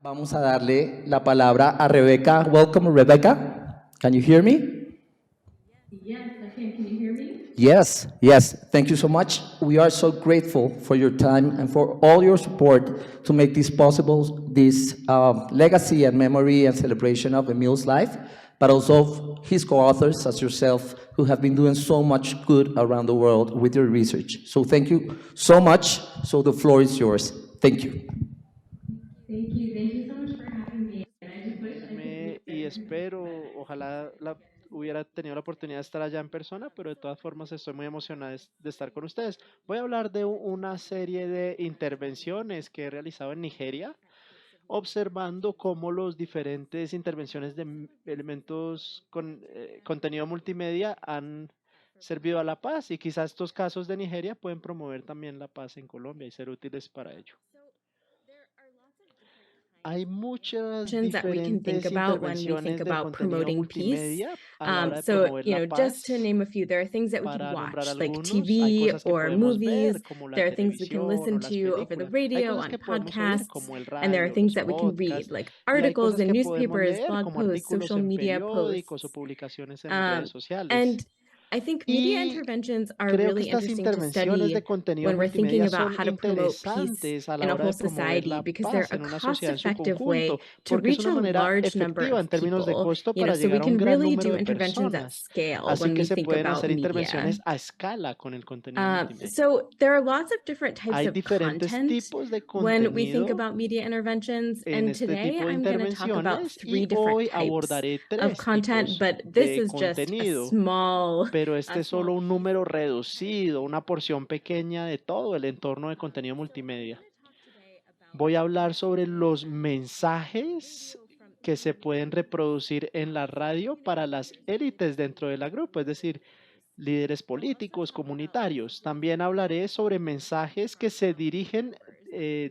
Vamos a darle la palabra a Rebecca. Welcome, Rebecca. Can you hear me? Yes, I can. Can you hear me? Yes, yes. Thank you so much. We are so grateful for your time and for all your support to make this possible, this legacy and memory and celebration of Emil's life, but also of his co-authors, as yourself, who have been doing so much good around the world with your research. So thank you so much. So the floor is yours. Thank you. Thank you. Thank you so much for having me. And I just wish I could be Y there. espero, ojalá hubiera tenido la oportunidad de estar allá en persona, pero de todas formas estoy muy emocionada de estar con ustedes. Voy a hablar de una serie de intervenciones que he realizado en Nigeria, observando cómo los diferentes intervenciones de elementos con contenido multimedia han servido a la paz y quizás estos casos de Nigeria pueden promover también la paz en Colombia y ser útiles para ello. Hay muchas That we can think diferentes about when we think intervenciones de about contenido promoting peace. multimedia a la hora de So, promover la just to paz. name a few, there are things that we could Para nombrar watch, like algunos, hay TV cosas que or podemos movies. ver, como la There are things we can televisión o listen las to over the películas. Hay radio, cosas que on podemos oír, podcasts, como el and there are radio, things los that we can read, podcasts, like y hay articles cosas in que podemos newspapers, leer, blog como posts, artículos social en media periódicos o posts. publicaciones en redes sociales. And I think media Y interventions are creo que really estas interesting to intervenciones de study contenido when we're thinking multimedia about son how to promote peace interesantes a in la a hora whole de promover society la because they're paz a en una sociedad en su cost-effective way conjunto, to porque es reach una a manera large number efectiva of en términos de people, costo para so we llegar a un can gran really número do de interventions at personas. scale Así when que we se think pueden about hacer media. intervenciones a escala con el contenido multimedia. So there are lots of different types Hay of diferentes content tipos de when we think contenido about media interventions, en and este today tipo de I'm going to talk about intervenciones y 3 different hoy types abordaré of 3 content, tipos but this de is just a contenido, small pero este a es solo small un número reducido, una porción pequeña de todo el entorno de contenido multimedia. Voy a hablar sobre los mensajes que se pueden reproducir en la radio para las élites dentro de la grupo, es decir, líderes políticos, comunitarios. También hablaré sobre mensajes que se dirigen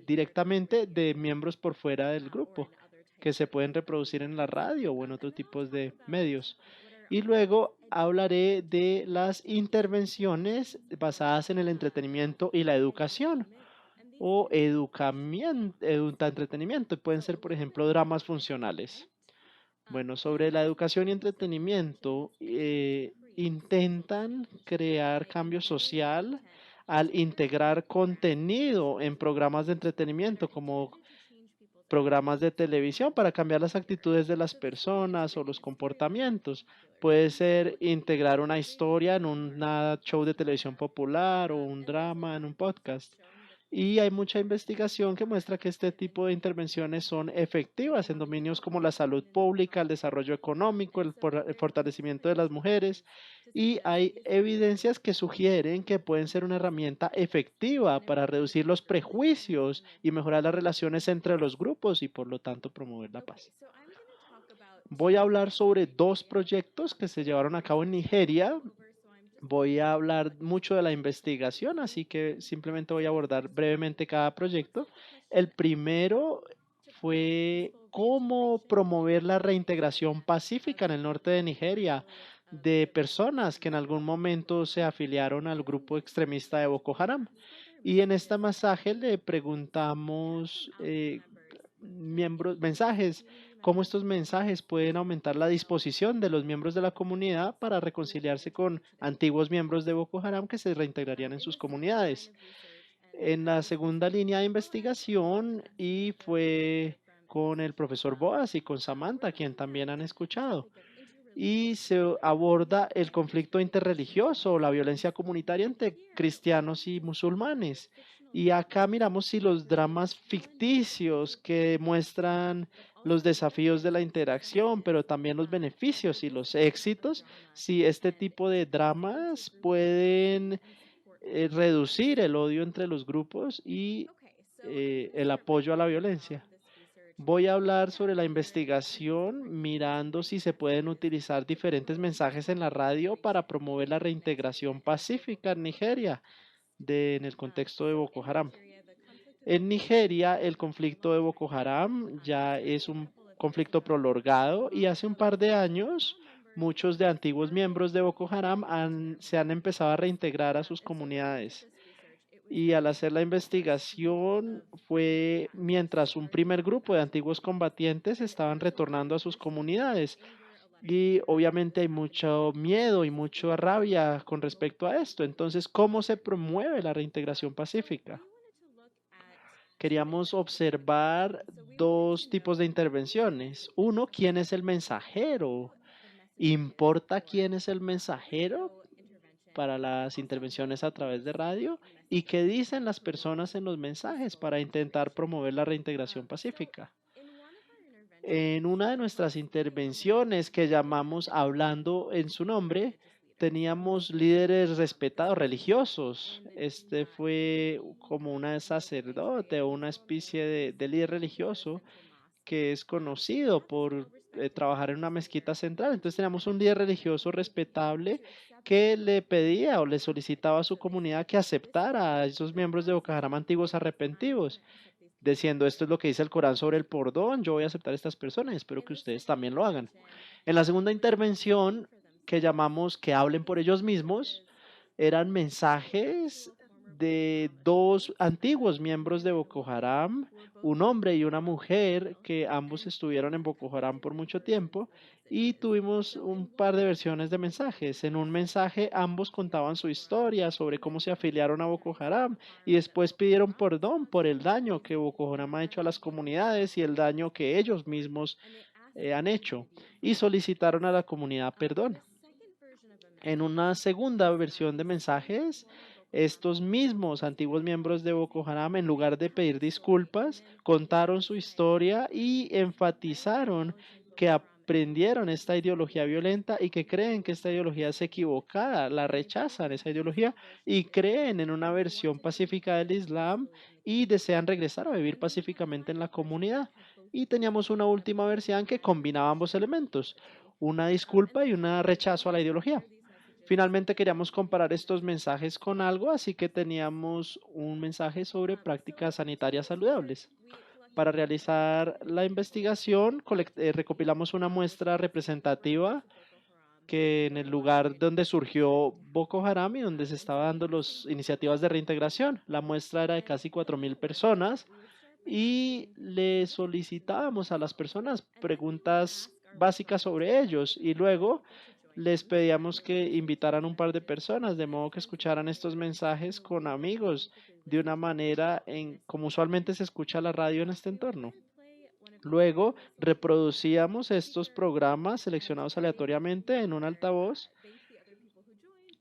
directamente de miembros por fuera del grupo, que se pueden reproducir en la radio o en otros tipos de medios. Y luego hablaré de las intervenciones basadas en el entretenimiento y la educación o entretenimiento. Pueden ser, por ejemplo, dramas funcionales. Bueno, sobre la educación y entretenimiento, intentan crear cambio social al integrar contenido en programas de entretenimiento como programas de televisión para cambiar las actitudes de las personas o los comportamientos. Puede ser integrar una historia en un show de televisión popular o un drama en un podcast. Y hay mucha investigación que muestra que este tipo de intervenciones son efectivas en dominios como la salud pública, el desarrollo económico, el fortalecimiento de las mujeres. Y hay evidencias que sugieren que pueden ser una herramienta efectiva para reducir los prejuicios y mejorar las relaciones entre los grupos y por lo tanto promover la paz. Voy a hablar sobre 2 proyectos que se llevaron a cabo en Nigeria. Voy a hablar mucho de la investigación, así que simplemente voy a abordar brevemente cada proyecto. El primero fue cómo promover la reintegración pacífica en el norte de Nigeria de personas que en algún momento se afiliaron al grupo extremista de Boko Haram. Y en este mensaje le preguntamos mensajes, cómo estos mensajes pueden aumentar la disposición de los miembros de la comunidad para reconciliarse con antiguos miembros de Boko Haram que se reintegrarían en sus comunidades. En la segunda línea de investigación y fue con el profesor Boas y con Samantha, quien también han escuchado. Y se aborda el conflicto interreligioso, la violencia comunitaria entre cristianos y musulmanes. Y acá miramos si los dramas ficticios que muestran los desafíos de la interacción, pero también los beneficios y los éxitos, si este tipo de dramas pueden reducir el odio entre los grupos y el apoyo a la violencia. Voy a hablar sobre la investigación, mirando si se pueden utilizar diferentes mensajes en la radio para promover la reintegración pacífica en Nigeria en el contexto de Boko Haram. En Nigeria, el conflicto de Boko Haram ya es un conflicto prolongado y hace un par de años muchos de antiguos miembros de Boko Haram se han empezado a reintegrar a sus comunidades. Y al hacer la investigación fue mientras un primer grupo de antiguos combatientes estaban retornando a sus comunidades. Y obviamente hay mucho miedo y mucha rabia con respecto a esto. Entonces, ¿cómo se promueve la reintegración pacífica? Queríamos observar dos tipos de intervenciones. Uno, ¿quién es el mensajero? ¿Importa quién es el mensajero para las intervenciones a través de radio? ¿Y qué dicen las personas en los mensajes para intentar promover la reintegración pacífica? En una de nuestras intervenciones que llamamos Hablando en su nombre, teníamos líderes respetados religiosos. Este fue como una sacerdote o una especie de líder religioso que es conocido por trabajar en una mezquita central. Entonces teníamos un líder religioso respetable que le pedía o le solicitaba a su comunidad que aceptara a esos miembros de Boko Haram antiguos arrepentidos, diciendo esto es lo que dice el Corán sobre el perdón, yo voy a aceptar a estas personas y espero que ustedes también lo hagan. En la segunda intervención, que llamamos que hablen por ellos mismos, eran mensajes de dos antiguos miembros de Boko Haram, un hombre y una mujer, que ambos estuvieron en Boko Haram por mucho tiempo, y tuvimos un par de versiones de mensajes. En un mensaje ambos contaban su historia sobre cómo se afiliaron a Boko Haram y después pidieron perdón por el daño que Boko Haram ha hecho a las comunidades y el daño que ellos mismos han hecho, y solicitaron a la comunidad perdón. En una segunda versión de mensajes, estos mismos antiguos miembros de Boko Haram, en lugar de pedir disculpas, contaron su historia y enfatizaron que aprendieron esta ideología violenta y que creen que esta ideología es equivocada, la rechazan esa ideología y creen en una versión pacífica del Islam y desean regresar a vivir pacíficamente en la comunidad. Y teníamos una última versión que combinaba ambos elementos, una disculpa y un rechazo a la ideología. Finalmente queríamos comparar estos mensajes con algo, así que teníamos un mensaje sobre prácticas sanitarias saludables. Para realizar la investigación, recopilamos una muestra representativa que en el lugar donde surgió Boko Haram y donde se estaban dando las iniciativas de reintegración. La muestra era de casi 4.000 personas y le solicitábamos a las personas preguntas básicas sobre ellos y luego les pedíamos que invitaran un par de personas, de modo que escucharan estos mensajes con amigos, de una manera en como usualmente se escucha la radio en este entorno. Luego reproducíamos estos programas seleccionados aleatoriamente en un altavoz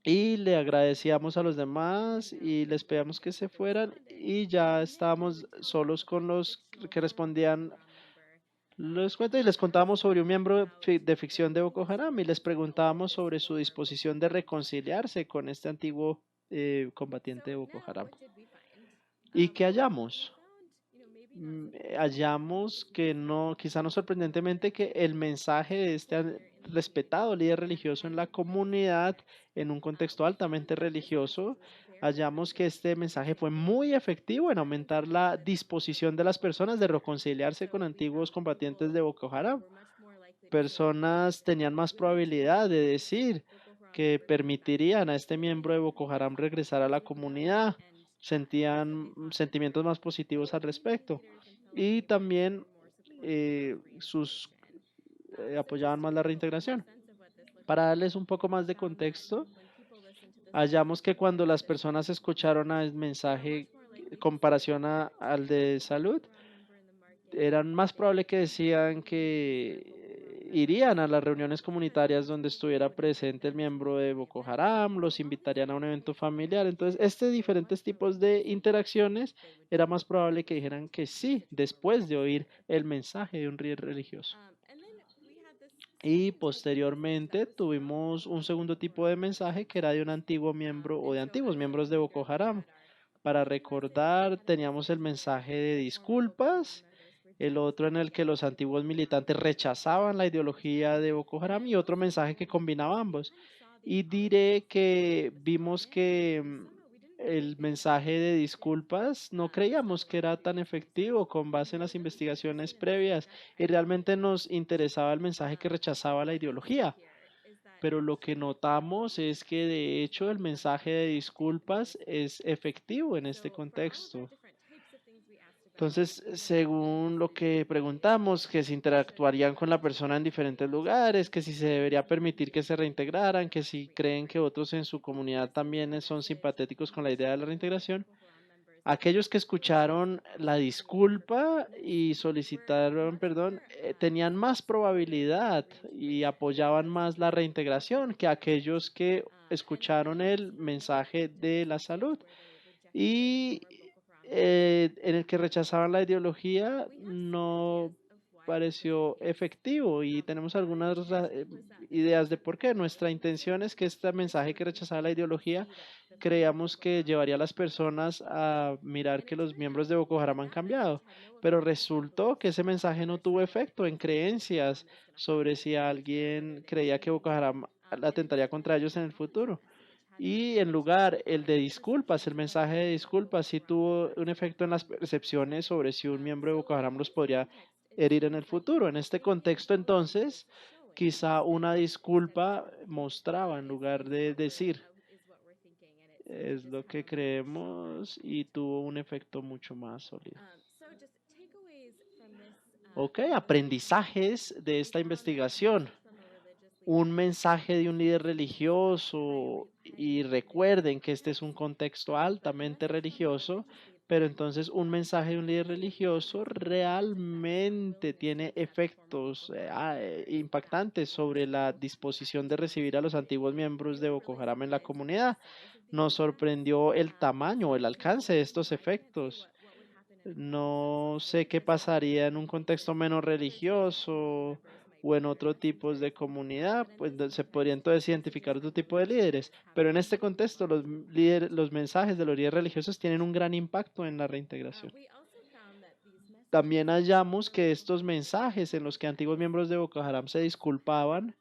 y le agradecíamos a los demás y les pedíamos que se fueran y ya estábamos solos con los que respondían los cuentos y les contábamos sobre un miembro de ficción de Boko Haram y les preguntábamos sobre su disposición de reconciliarse con este antiguo combatiente de Boko Haram. ¿Y qué hallamos? Hallamos que no, quizá no sorprendentemente, que el mensaje de este respetado líder religioso en la comunidad, en un contexto altamente religioso, hallamos que este mensaje fue muy efectivo en aumentar la disposición de las personas de reconciliarse con antiguos combatientes de Boko Haram. Personas tenían más probabilidad de decir que permitirían a este miembro de Boko Haram regresar a la comunidad, sentían sentimientos más positivos al respecto y también sus apoyaban más la reintegración. Para darles un poco más de contexto, hallamos que cuando las personas escucharon el mensaje en comparación al de salud, eran más probable que decían que irían a las reuniones comunitarias donde estuviera presente el miembro de Boko Haram, los invitarían a un evento familiar. Entonces, diferentes tipos de interacciones era más probable que dijeran que sí después de oír el mensaje de un líder religioso. Y posteriormente tuvimos un segundo tipo de mensaje que era de un antiguo miembro o de antiguos miembros de Boko Haram. Para recordar, teníamos el mensaje de disculpas, el otro en el que los antiguos militantes rechazaban la ideología de Boko Haram y otro mensaje que combinaba ambos. Y diré que vimos que el mensaje de disculpas no creíamos que era tan efectivo con base en las investigaciones previas y realmente nos interesaba el mensaje que rechazaba la ideología. pero lo que notamos es que de hecho el mensaje de disculpas es efectivo en este contexto. Entonces, según lo que preguntamos, que si interactuarían con la persona en diferentes lugares, que si se debería permitir que se reintegraran, que si creen que otros en su comunidad también son simpatéticos con la idea de la reintegración. Aquellos que escucharon la disculpa y solicitaron perdón, tenían más probabilidad y apoyaban más la reintegración que aquellos que escucharon el mensaje de la salud. Y en el que rechazaban la ideología no pareció efectivo y tenemos algunas ideas de por qué. Nuestra intención es que este mensaje que rechazaba la ideología creíamos que llevaría a las personas a mirar que los miembros de Boko Haram han cambiado, pero resultó que ese mensaje no tuvo efecto en creencias sobre si alguien creía que Boko Haram atentaría contra ellos en el futuro. Y en lugar, el de disculpas, el mensaje de disculpas, sí tuvo un efecto en las percepciones sobre si un miembro de Boko Haram los podría herir en el futuro. En este contexto, entonces, quizá una disculpa mostraba en lugar de decir, es lo que creemos y tuvo un efecto mucho más sólido. Ok, aprendizajes de esta investigación. Un mensaje de un líder religioso y recuerden que este es un contexto altamente religioso, pero entonces un mensaje de un líder religioso realmente tiene efectos impactantes sobre la disposición de recibir a los antiguos miembros de Boko Haram en la comunidad. Nos sorprendió el tamaño o el alcance de estos efectos. No sé qué pasaría en un contexto menos religioso o en otro tipo de comunidad, pues se podría entonces identificar otro tipo de líderes, pero en este contexto los mensajes de los líderes religiosos tienen un gran impacto en la reintegración. También hallamos que estos mensajes en los que antiguos miembros de Boko Haram se disculpaban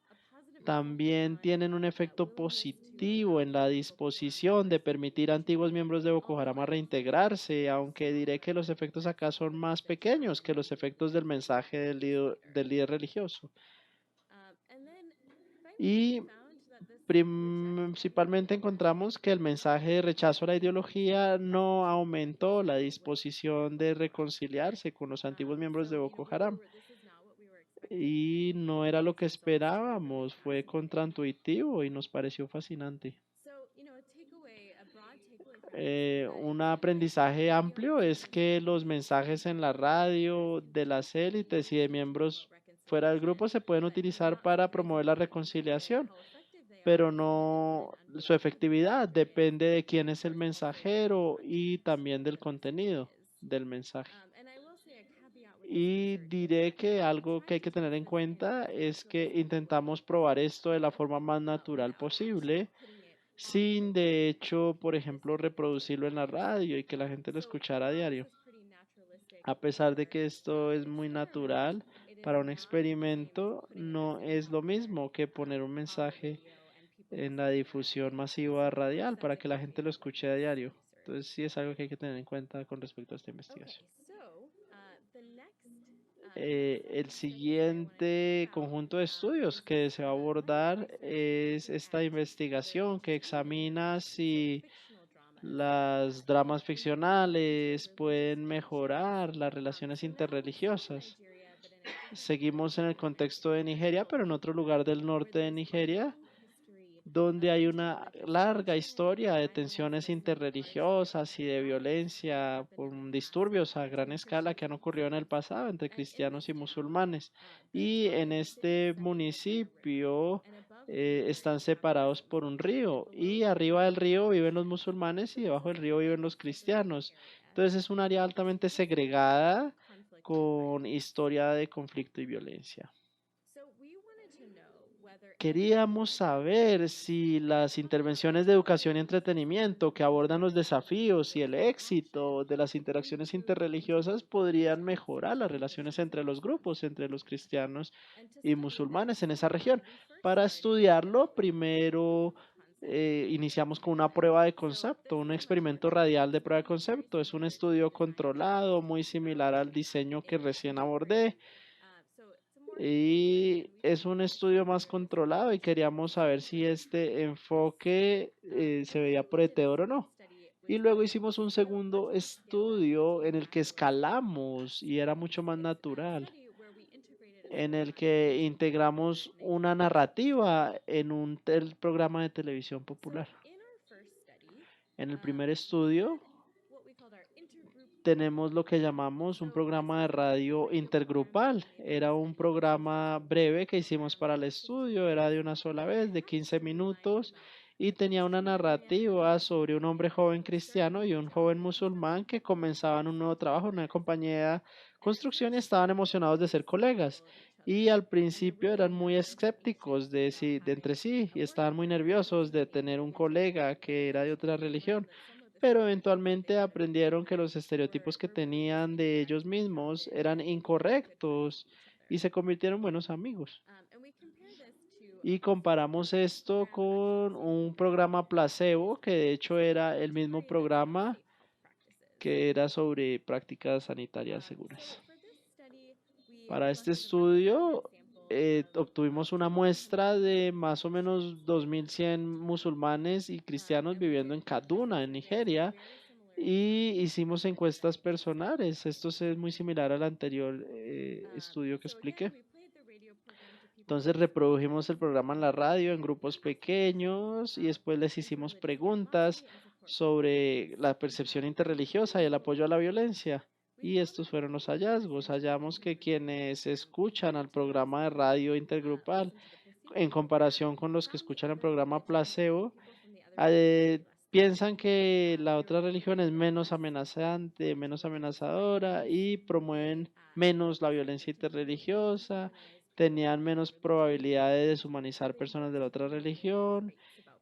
también tienen un efecto positivo en la disposición de permitir a antiguos miembros de Boko Haram a reintegrarse, aunque diré que los efectos acá son más pequeños que los efectos del mensaje del líder religioso. Y principalmente encontramos que el mensaje de rechazo a la ideología no aumentó la disposición de reconciliarse con los antiguos miembros de Boko Haram. Y no era lo que esperábamos, fue contraintuitivo y nos pareció fascinante. Un aprendizaje amplio es que los mensajes en la radio de las élites y de miembros fuera del grupo se pueden utilizar para promover la reconciliación, pero no su efectividad depende de quién es el mensajero y también del contenido del mensaje. Y diré que algo que hay que tener en cuenta es que intentamos probar esto de la forma más natural posible, sin de hecho, por ejemplo, reproducirlo en la radio y que la gente lo escuchara a diario. A pesar de que esto es muy natural para un experimento, no es lo mismo que poner un mensaje en la difusión masiva radial para que la gente lo escuche a diario. Entonces sí es algo que hay que tener en cuenta con respecto a esta investigación. El siguiente conjunto de estudios que se va a abordar es esta investigación que examina si las dramas ficcionales pueden mejorar las relaciones interreligiosas. Seguimos en el contexto de Nigeria, pero en otro lugar del norte de Nigeria, donde hay una larga historia de tensiones interreligiosas y de violencia con disturbios a gran escala que han ocurrido en el pasado entre cristianos y musulmanes. Y en este municipio están separados por un río y arriba del río viven los musulmanes y debajo del río viven los cristianos. Entonces es un área altamente segregada con historia de conflicto y violencia. Queríamos saber si las intervenciones de educación y entretenimiento que abordan los desafíos y el éxito de las interacciones interreligiosas podrían mejorar las relaciones entre los grupos, entre los cristianos y musulmanes en esa región. Para estudiarlo, primero iniciamos con una prueba de concepto, un experimento radial de prueba de concepto. Es un estudio controlado, muy similar al diseño que recién abordé. Y es un estudio más controlado y queríamos saber si este enfoque se veía prometedor o no. Y luego hicimos un segundo estudio en el que escalamos y era mucho más natural, en el que integramos una narrativa en un programa de televisión popular. En el primer estudio tenemos lo que llamamos un programa de radio intergrupal. Era un programa breve que hicimos para el estudio, era de una sola vez, de 15 minutos, y tenía una narrativa sobre un hombre joven cristiano y un joven musulmán que comenzaban un nuevo trabajo en una compañía de construcción y estaban emocionados de ser colegas. Y al principio eran muy escépticos de entre sí y estaban muy nerviosos de tener un colega que era de otra religión, pero eventualmente aprendieron que los estereotipos que tenían de ellos mismos eran incorrectos y se convirtieron en buenos amigos. Y comparamos esto con un programa placebo, que de hecho era el mismo programa que era sobre prácticas sanitarias seguras. Para este estudio obtuvimos una muestra de más o menos 2.100 musulmanes y cristianos viviendo en Kaduna, en Nigeria, y hicimos encuestas personales. Esto es muy similar al anterior estudio que expliqué. Entonces reprodujimos el programa en la radio en grupos pequeños y después les hicimos preguntas sobre la percepción interreligiosa y el apoyo a la violencia. Y estos fueron los hallazgos. Hallamos que quienes escuchan al programa de radio intergrupal en comparación con los que escuchan el programa placebo, eh, piensan que la otra religión es menos amenazante, menos amenazadora y promueven menos la violencia interreligiosa, tenían menos probabilidad de deshumanizar personas de la otra religión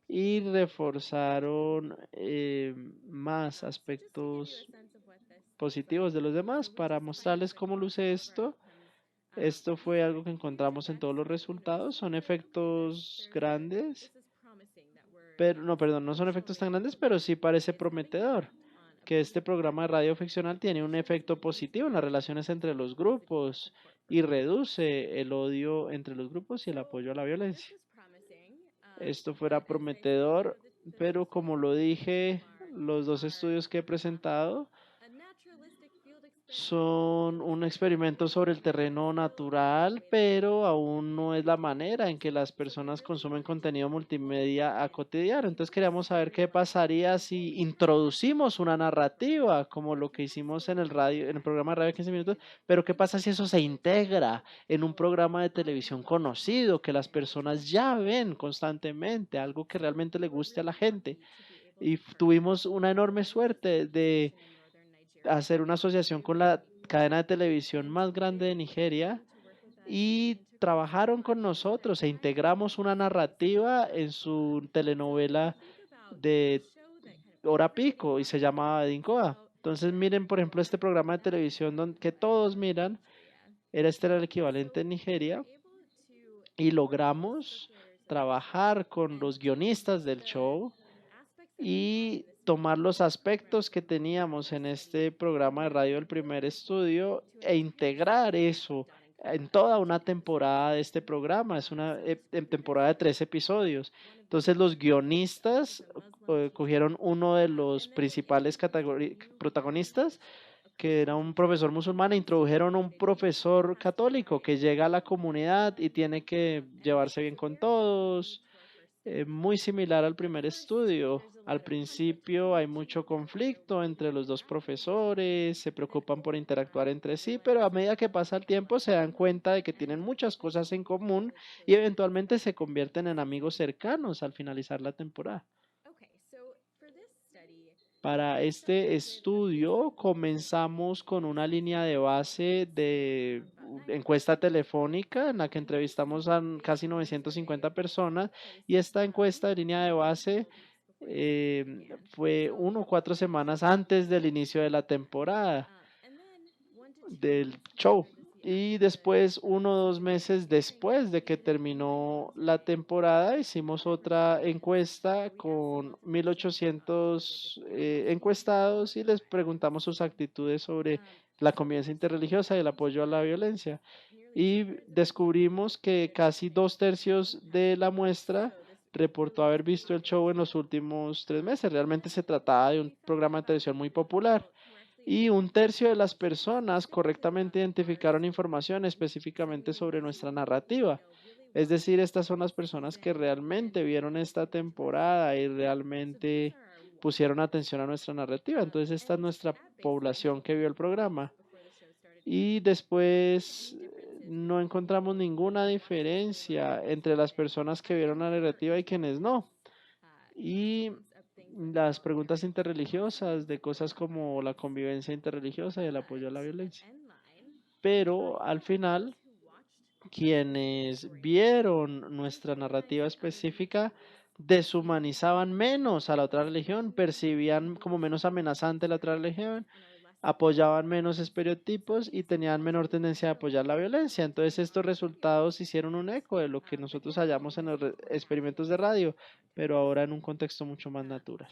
y reforzaron más aspectos positivos de los demás. Para mostrarles cómo luce esto, esto fue algo que encontramos en todos los resultados. Son efectos grandes, pero no, perdón, no son efectos tan grandes, pero sí parece prometedor que este programa de radio ficcional tiene un efecto positivo en las relaciones entre los grupos y reduce el odio entre los grupos y el apoyo a la violencia. Esto fuera prometedor, pero como lo dije, los dos estudios que he presentado son un experimento sobre el terreno natural, pero aún no es la manera en que las personas consumen contenido multimedia a cotidiano. Entonces queríamos saber qué pasaría si introducimos una narrativa, como lo que hicimos en el radio, en el programa de radio de 15 minutos, pero qué pasa si eso se integra en un programa de televisión conocido que las personas ya ven constantemente, algo que realmente le guste a la gente. Y tuvimos una enorme suerte de hacer una asociación con la cadena de televisión más grande de Nigeria y trabajaron con nosotros e integramos una narrativa en su telenovela de hora pico y se llamaba Dinkoa. Entonces miren, por ejemplo, este programa de televisión que todos miran, era el equivalente en Nigeria y logramos trabajar con los guionistas del show y tomar los aspectos que teníamos en este programa de radio del primer estudio e integrar eso en toda una temporada de este programa. Es una temporada de 3 episodios. Entonces los guionistas cogieron uno de los principales protagonistas, que era un profesor musulmán, e introdujeron un profesor católico que llega a la comunidad y tiene que llevarse bien con todos, muy similar al primer estudio. Al principio hay mucho conflicto entre los dos profesores, se preocupan por interactuar entre sí, pero a medida que pasa el tiempo se dan cuenta de que tienen muchas cosas en común y eventualmente se convierten en amigos cercanos al finalizar la temporada. Para este estudio comenzamos con una línea de base de encuesta telefónica en la que entrevistamos a casi 950 personas y esta encuesta de línea de base fue 1 o 4 semanas antes del inicio de la temporada del show. Y después, 1 o 2 meses después de que terminó la temporada, hicimos otra encuesta con 1.800 encuestados y les preguntamos sus actitudes sobre la convivencia interreligiosa y el apoyo a la violencia. y descubrimos que casi 2/3 de la muestra reportó haber visto el show en los últimos 3 meses. Realmente se trataba de un programa de televisión muy popular. Y 1/3 de las personas correctamente identificaron información específicamente sobre nuestra narrativa. Es decir, estas son las personas que realmente vieron esta temporada y realmente pusieron atención a nuestra narrativa. Entonces, esta es nuestra población que vio el programa. Y después no encontramos ninguna diferencia entre las personas que vieron la narrativa y quienes no. Y las preguntas interreligiosas de cosas como la convivencia interreligiosa y el apoyo a la violencia. Pero al final, quienes vieron nuestra narrativa específica deshumanizaban menos a la otra religión, percibían como menos amenazante la otra religión, apoyaban menos estereotipos y tenían menor tendencia a apoyar la violencia. Entonces estos resultados hicieron un eco de lo que nosotros hallamos en los experimentos de radio, pero ahora en un contexto mucho más natural.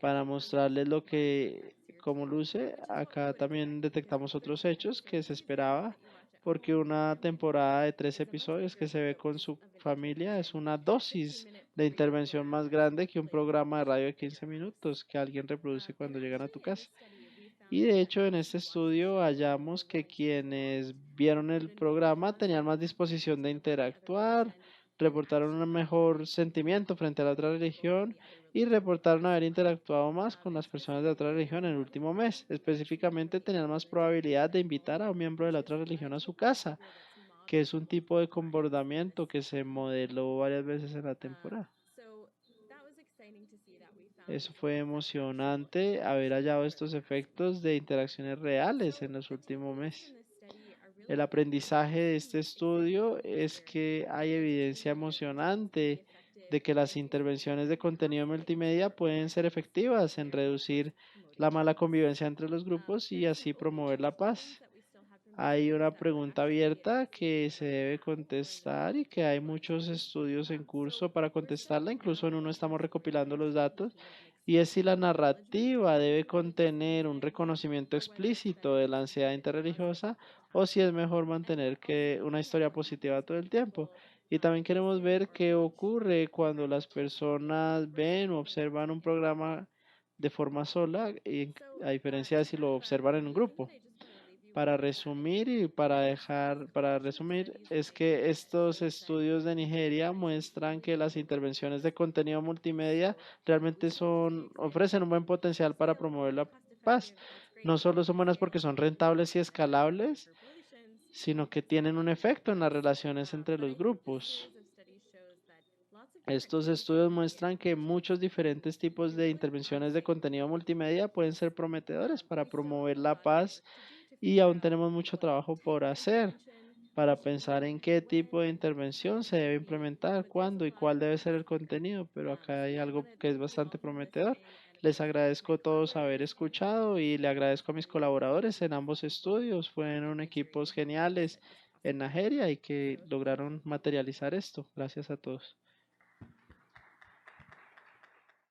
Para mostrarles lo que, cómo luce, acá también detectamos otros hechos que se esperaba, porque una temporada de 3 episodios que se ve con su familia es una dosis de intervención más grande que un programa de radio de 15 minutos que alguien reproduce cuando llegan a tu casa. Y de hecho en este estudio hallamos que quienes vieron el programa tenían más disposición de interactuar, reportaron un mejor sentimiento frente a la otra religión y reportaron haber interactuado más con las personas de otra religión en el último mes. Específicamente tenían más probabilidad de invitar a un miembro de la otra religión a su casa, que es un tipo de comportamiento que se modeló varias veces en la temporada. Eso fue emocionante haber hallado estos efectos de interacciones reales en los últimos meses. El aprendizaje de este estudio es que hay evidencia emocionante de que las intervenciones de contenido multimedia pueden ser efectivas en reducir la mala convivencia entre los grupos y así promover la paz. Hay una pregunta abierta que se debe contestar y que hay muchos estudios en curso para contestarla, incluso en uno estamos recopilando los datos, y es si la narrativa debe contener un reconocimiento explícito de la ansiedad interreligiosa o si es mejor mantener que una historia positiva todo el tiempo. Y también queremos ver qué ocurre cuando las personas ven o observan un programa de forma sola, y a diferencia de si lo observan en un grupo. Para resumir y para resumir, es que estos estudios de Nigeria muestran que las intervenciones de contenido multimedia realmente ofrecen un buen potencial para promover la paz. No solo son buenas porque son rentables y escalables, sino que tienen un efecto en las relaciones entre los grupos. Estos estudios muestran que muchos diferentes tipos de intervenciones de contenido multimedia pueden ser prometedores para promover la paz y aún tenemos mucho trabajo por hacer para pensar en qué tipo de intervención se debe implementar, cuándo y cuál debe ser el contenido, pero acá hay algo que es bastante prometedor. Les agradezco a todos haber escuchado y le agradezco a mis colaboradores en ambos estudios. Fueron equipos geniales en Nigeria y que lograron materializar esto. Gracias a todos.